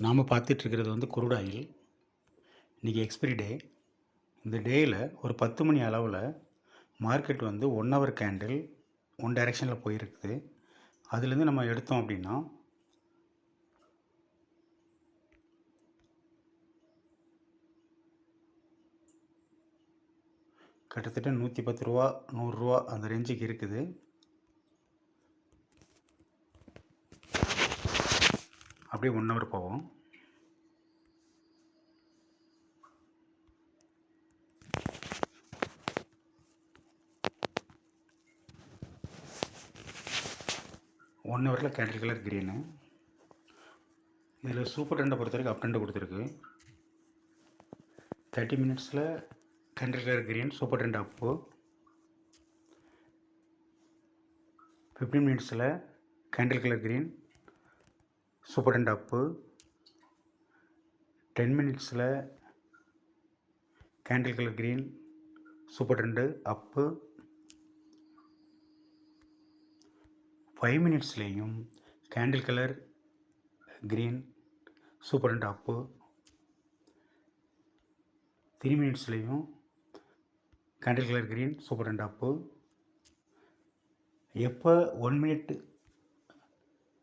நாம் பார்த்துட்ருக்கிறது வந்து crude oil. இன்றைக்கி எக்ஸ்பிரி டே. இந்த டேயில் ஒரு 10 மணி அளவில் மார்க்கெட் வந்து 1 ஹவர் கேண்டில் ஒன் டைரெக்ஷனில் போயிருக்குது. அதுலேருந்து நம்ம எடுத்தோம் அப்படின்னா கிட்டத்தட்ட 110 ரூபா 100 ரூபா அந்த ரேஞ்சுக்கு இருக்குது. அப்படியே 1 ஹவர் போவோம். ஒன் ஹவரில் கேண்டில் கலர் க்ரீனு. இதில் சூப்பர் ட்ரெண்டை பொறுத்த வரைக்கும் அப் ட்ரெண்டு கொடுத்துருக்கு. 30 மினிட்ஸில் candle colour green, super trend up. 15 மினிட்ஸில் candle colour green, super trend up. 10 மினிட்ஸில் candle colour green, super trend up. 5 மினிட்ஸ்லேயும் candle colour green, super trend up. 3 மினிட்ஸ்லேயும் candle colour green, super trend up. எப்போ 1 minute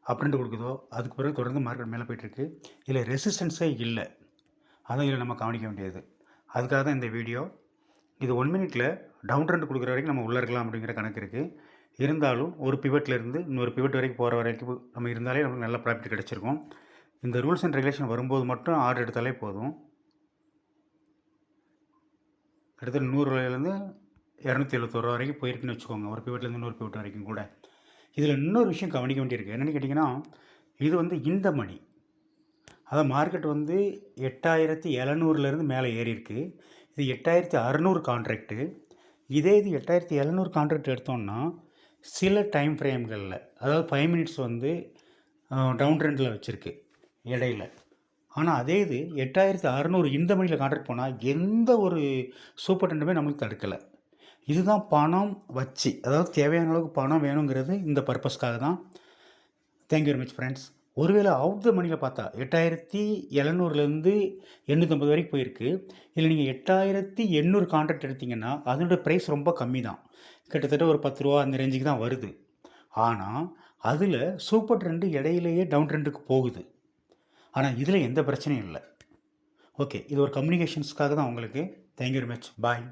அப் trend கொடுக்குதோ அதுக்கு பிறகு தொடர்ந்து market மேலே போயிட்டுருக்கு. இதில் ரெசிஸ்டன்ஸே இல்லை. அதான் இதில் நம்ம கவனிக்க வேண்டியது. அதுக்காக தான் இந்த வீடியோ. இது 1 மினிட்டில் டவுன் ட்ரெண்ட் கொடுக்குற வரைக்கும் நம்ம உள்ளே இருக்கலாம் அப்படிங்கிற கணக்கு இருக்குது. இருந்தாலும் ஒரு பிவட்லேருந்து இன்னொரு பிவட் வரைக்கும் போகிற வரைக்கும் நம்ம இருந்தாலே நமக்கு நல்ல ப்ராஃபிட் கிடச்சிருக்கும். இந்த ரூல்ஸ் அண்ட் ரெகுலேஷன் வரும்போது மட்டும் ஆர்டர் எடுத்தாலே போதும். கிட்டத்தட்ட 100 ரூபாயிலேருந்து 271 ரூபா வரைக்கும் போயிருக்குன்னு வச்சுக்கோங்க, ஒரு பிவட்லேருந்து இன்னொரு பிவட் வரைக்கும் கூட. இதில் இன்னொரு விஷயம் கவனிக்க வேண்டியிருக்கு. என்னென்னு கேட்டிங்கன்னா, இது வந்து இந்த மணி, அதாவது மார்க்கெட் வந்து 8700 மேலே ஏறி இருக்குது. இது 8600 கான்ட்ராக்டு. இதே இது 8700 கான்ட்ராக்ட் எடுத்தோம்னா சில டைம் ஃப்ரேம்களில், அதாவது 5 மினிட்ஸ் வந்து டவுன் ட்ரெண்டில் வச்சுருக்கு இடையில. ஆனால் அதே இது 8600 இந்த மணியில் கான்ட்ராக்ட் போனால் எந்த ஒரு சூப்பர் ட்ரெண்டுமே நம்மளுக்கு தடுக்கலை. இதுதான் பணம் வச்சு, அதாவது தேவையான அளவுக்கு பணம் வேணுங்கிறது இந்த பர்பஸ்க்காக தான். Thank you very much friends. ஒருவேளை அவுட் த மணியில் பார்த்தா 8700 850 வரைக்கும் போயிருக்கு. இதில் நீங்கள் 8800 கான்ட்ராக்ட் எடுத்திங்கன்னா அதோட ப்ரைஸ் ரொம்ப கம்மி தான். கிட்டத்தட்ட ஒரு 10 ரூபா அந்த ரேஞ்சுக்கு தான் வருது. ஆனால் அதில் சூப்பர் ட்ரெண்டு இடையிலேயே டவுன் ட்ரெண்டுக்கு போகுது. ஆனால் இதில் எந்த பிரச்சனையும் இல்லை. ஓகே, இது ஒரு கம்யூனிகேஷன்ஸ்க்காக தான் உங்களுக்கு. Thank you very much. பாய்.